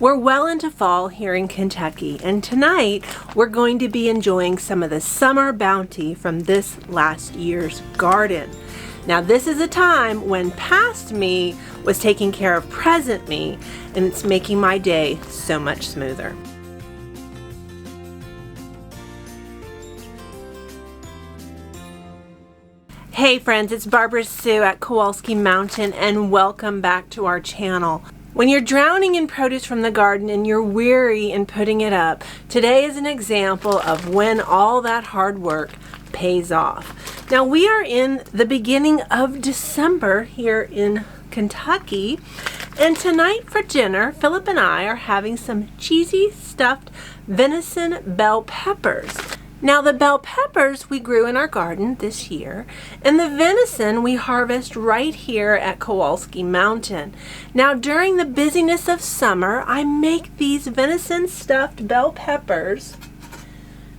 We're well into fall here in Kentucky, and tonight we're going to be enjoying some of the summer bounty from this last year's garden. Now this is a time when past me was taking care of present me, and it's making my day so much smoother. Hey friends, it's Barbara Sue at Kowalski Mountain, and welcome back to our channel. When you're drowning in produce from the garden and you're weary in putting it up, today is an example of when all that hard work pays off. Now we are in the beginning of December here in Kentucky, and tonight for dinner, Philip and I are having some cheesy stuffed venison bell peppers. Now the bell peppers we grew in our garden this year, and the venison we harvest right here at Kowalski Mountain. Now during the busyness of summer, I make these venison stuffed bell peppers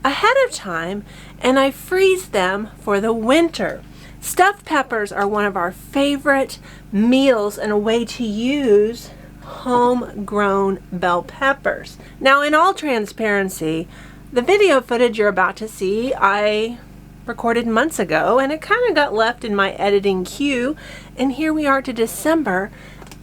ahead of time, and I freeze them for the winter. Stuffed peppers are one of our favorite meals and a way to use homegrown bell peppers. Now in all transparency, the video footage you're about to see I recorded months ago, and it kind of got left in my editing queue, and here we are to December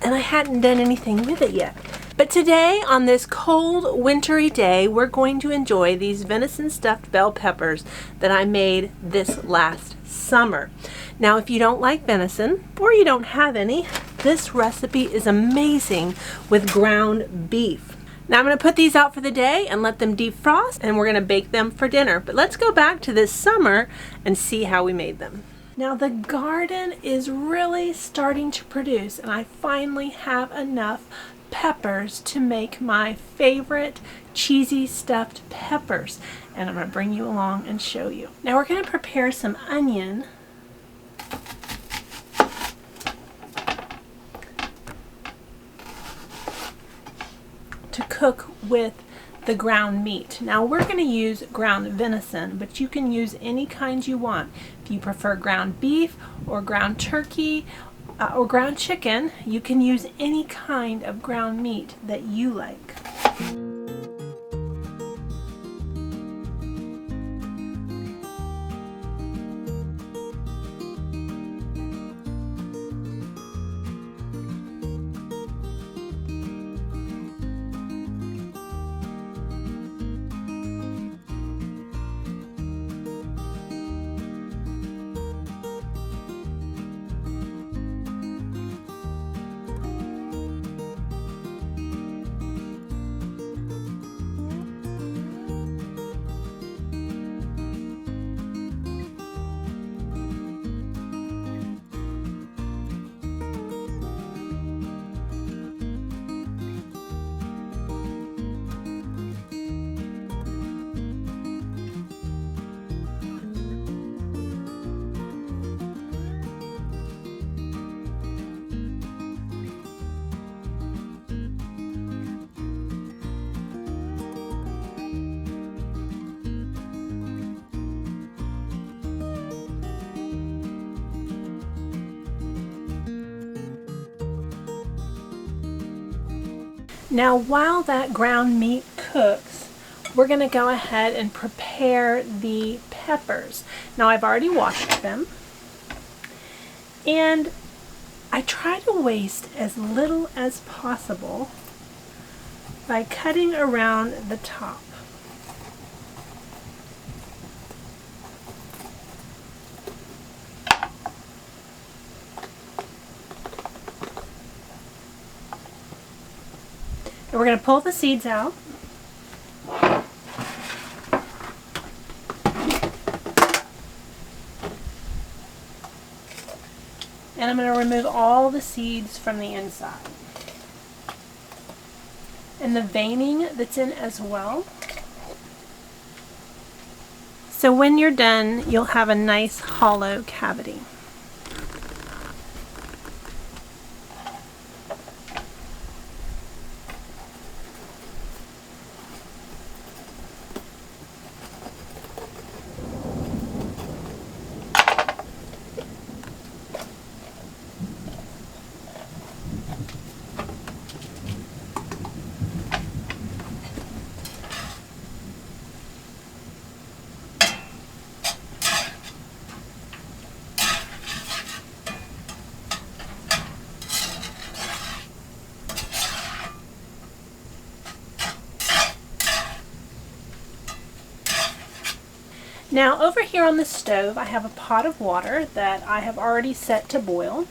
and I hadn't done anything with it yet. But today, on this cold wintry day, we're going to enjoy these venison stuffed bell peppers that I made this last summer. Now if you don't like venison or you don't have any, this recipe is amazing with ground beef. Now I'm going to put these out for the day and let them defrost, and we're going to bake them for dinner. But let's go back to this summer and see how we made them. Now the garden is really starting to produce, and I finally have enough peppers to make my favorite cheesy stuffed peppers. And I'm going to bring you along and show you. Now we're going to prepare some onion. To cook with the ground meat. Now we're going to use ground venison, but you can use any kind you want. If you prefer ground beef or ground turkey or ground chicken, you can use any kind of ground meat that you like. Now while that ground meat cooks, we're going to go ahead and prepare the peppers. Now I've already washed them, and I try to waste as little as possible by cutting around the top. And we're going to pull the seeds out. And I'm going to remove all the seeds from the inside. And the veining that's in as well. So when you're done, you'll have a nice hollow cavity. Now over here on the stove I have a pot of water that I have already set to boil.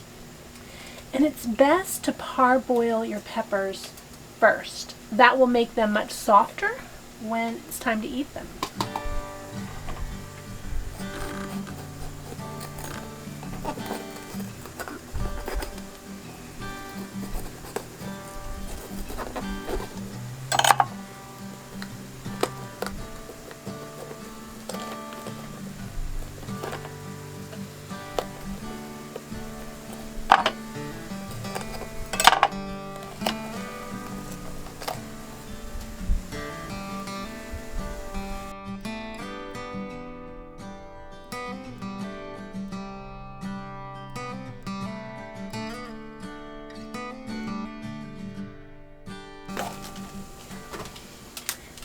And it's best to parboil your peppers first. That will make them much softer when it's time to eat them.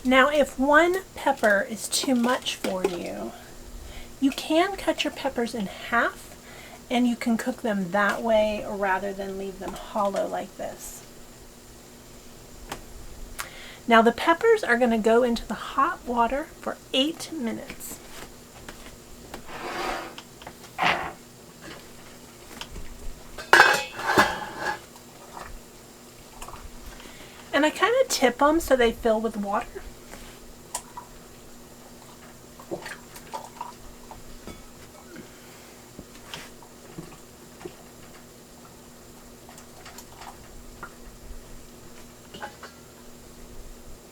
Now, if one pepper is too much for you, you can cut your peppers in half and you can cook them that way rather than leave them hollow like this. Now the peppers are going to go into the hot water for 8 minutes. And I kind of tip them so they fill with water.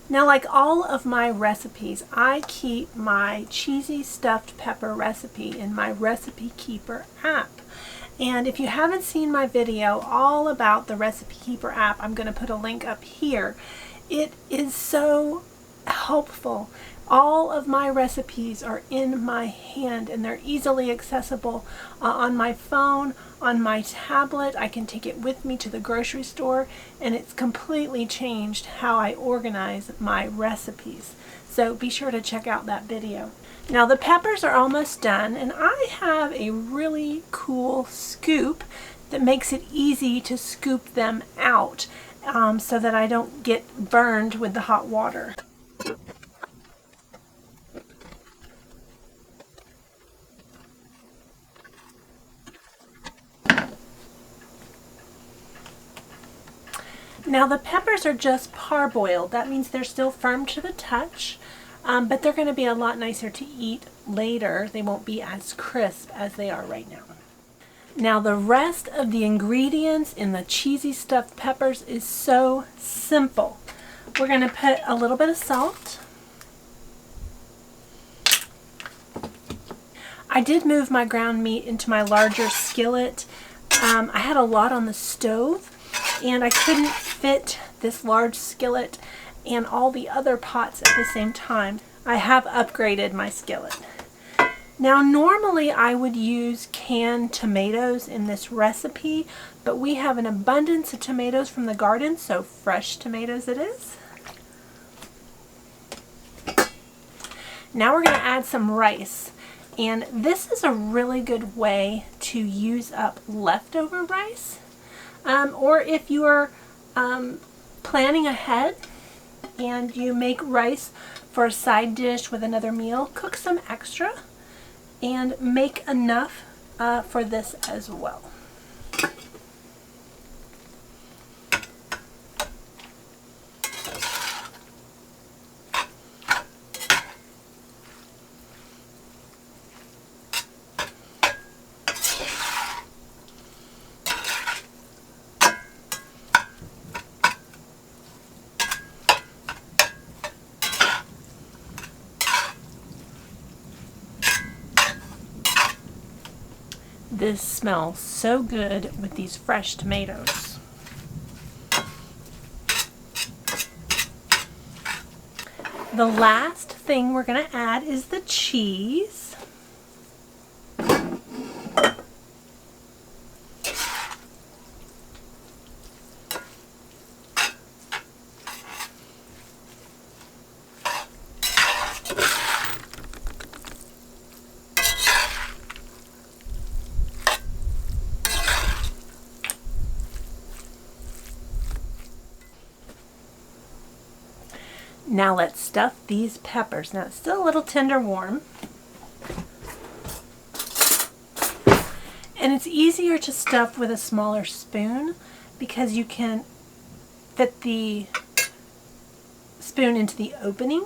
Now, like all of my recipes, I keep my cheesy stuffed pepper recipe in my Recipe Keeper app. And if you haven't seen my video all about the Recipe Keeper app, I'm going to put a link up here. It is so helpful. All of my recipes are in my hand and they're easily accessible on my phone, on my tablet. I can take it with me to the grocery store, and it's completely changed how I organize my recipes. So be sure to check out that video. Now the peppers are almost done, and I have a really cool scoop that makes it easy to scoop them out so that I don't get burned with the hot water. Now the peppers are just parboiled. That means they're still firm to the touch, but they're going to be a lot nicer to eat later. They won't be as crisp as they are right now. Now the rest of the ingredients in the cheesy stuffed peppers is so simple. We're going to put a little bit of salt. I did move my ground meat into my larger skillet. I had a lot on the stove, and I couldn't fit this large skillet and all the other pots at the same time. I have upgraded my skillet. Now normally I would use canned tomatoes in this recipe, but we have an abundance of tomatoes from the garden, so fresh tomatoes it is. Now we're going to add some rice. And this is a really good way to use up leftover rice. Or if you are planning ahead and you make rice for a side dish with another meal, cook some extra and make enough for this as well. This smells so good with these fresh tomatoes. The last thing we're going to add is the cheese. Now let's stuff these peppers. Now it's still a little tender warm. And it's easier to stuff with a smaller spoon because you can fit the spoon into the opening.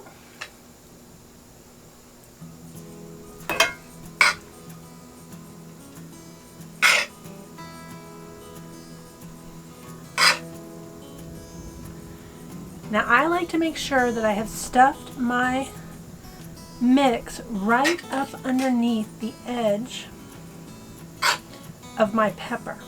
Now I like to make sure that I have stuffed my mix right up underneath the edge of my pepper.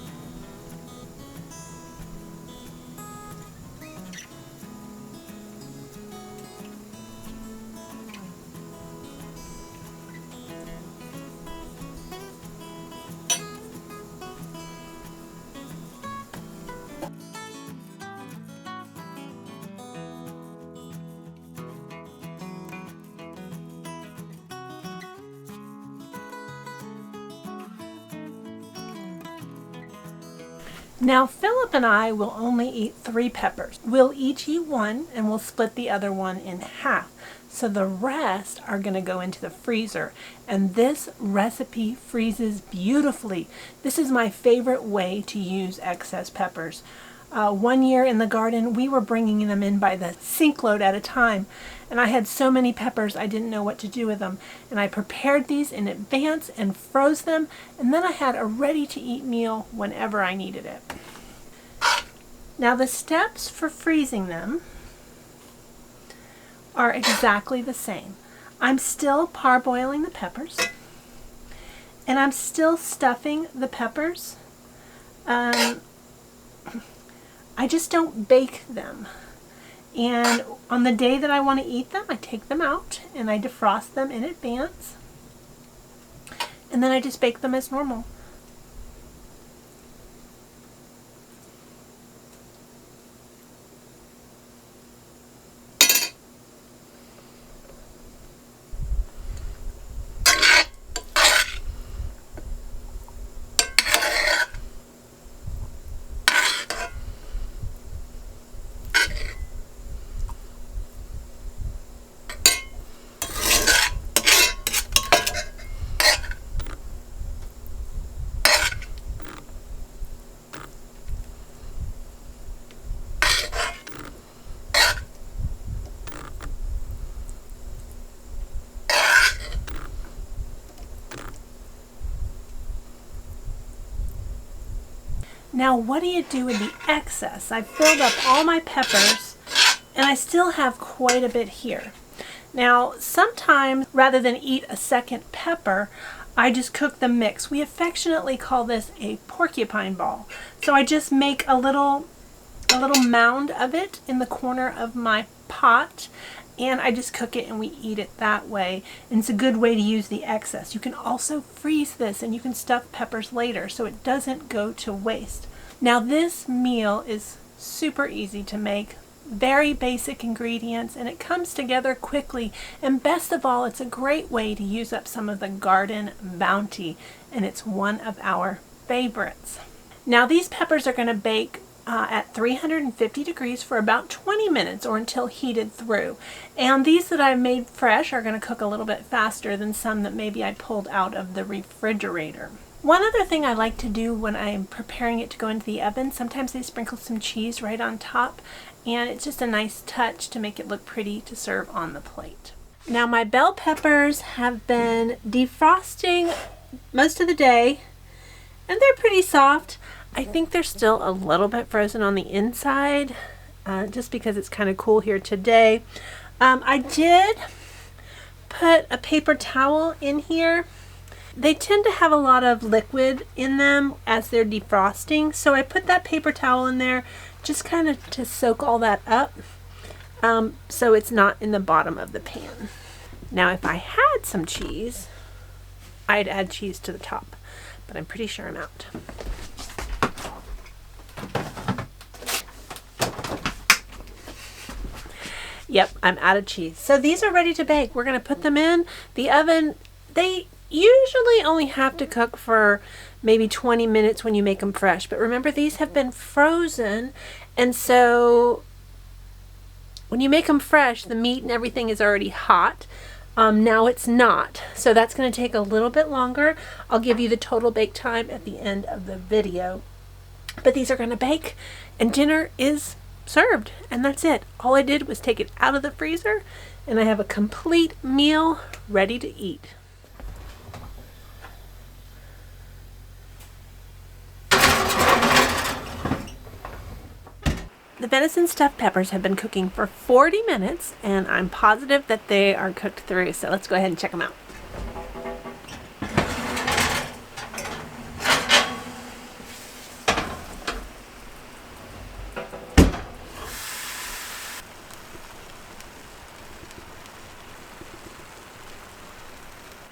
Now Philip and I will only eat 3 peppers. We'll each eat 1 and we'll split the other one in half. So the rest are going to go into the freezer. And this recipe freezes beautifully. This is my favorite way to use excess peppers. One year in the garden, we were bringing them in by the sink load at a time. And I had so many peppers, I didn't know what to do with them. And I prepared these in advance and froze them. And then I had a ready-to-eat meal whenever I needed it. Now the steps for freezing them are exactly the same. I'm still parboiling the peppers. And I'm still stuffing the peppers. I just don't bake them. And on the day that I want to eat them, I take them out and I defrost them in advance. And then I just bake them as normal. Now what do you do with the excess? I filled up all my peppers and I still have quite a bit here. Now sometimes rather than eat a second pepper, I just cook the mix. We affectionately call this a porcupine ball. So I just make a little mound of it in the corner of my pot and I just cook it and we eat it that way. And it's a good way to use the excess. You can also freeze this and you can stuff peppers later so it doesn't go to waste. Now this meal is super easy to make, very basic ingredients, and it comes together quickly. And best of all, it's a great way to use up some of the garden bounty, and it's one of our favorites. Now these peppers are going to bake at 350 degrees for about 20 minutes or until heated through. And these that I've made fresh are going to cook a little bit faster than some that maybe I pulled out of the refrigerator. One other thing I like to do when I'm preparing it to go into the oven, sometimes I sprinkle some cheese right on top, and it's just a nice touch to make it look pretty to serve on the plate. Now my bell peppers have been defrosting most of the day, and they're pretty soft. I think they're still a little bit frozen on the inside, just because it's kind of cool here today. I did put a paper towel in here. They tend to have a lot of liquid in them as they're defrosting, so I put that paper towel in there just kind of to soak all that up, so it's not in the bottom of the pan. Now if I had some cheese, I'd add cheese to the top, but I'm pretty sure I'm out. Yep, I'm out of cheese. So these are ready to bake. We're going to put them in the oven. They usually only have to cook for maybe 20 minutes when you make them fresh. But remember, these have been frozen, and so when you make them fresh, the meat and everything is already hot. Now it's not, so that's going to take a little bit longer. I'll give you the total bake time at the end of the video. But these are going to bake and dinner is served, and that's it. All I did was take it out of the freezer and I have a complete meal ready to eat. The venison stuffed peppers have been cooking for 40 minutes and I'm positive that they are cooked through, so let's go ahead and check them out.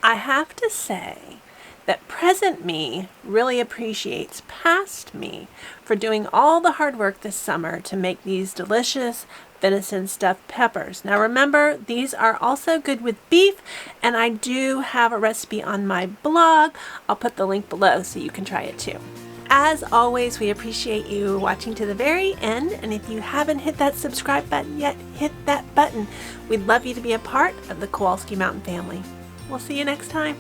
I have to say that present me really appreciates past me for doing all the hard work this summer to make these delicious venison stuffed peppers. Now remember, these are also good with beef, and I do have a recipe on my blog. I'll put the link below so you can try it too. As always, we appreciate you watching to the very end, and if you haven't hit that subscribe button yet, hit that button. We'd love you to be a part of the Kowalski Mountain family. We'll see you next time.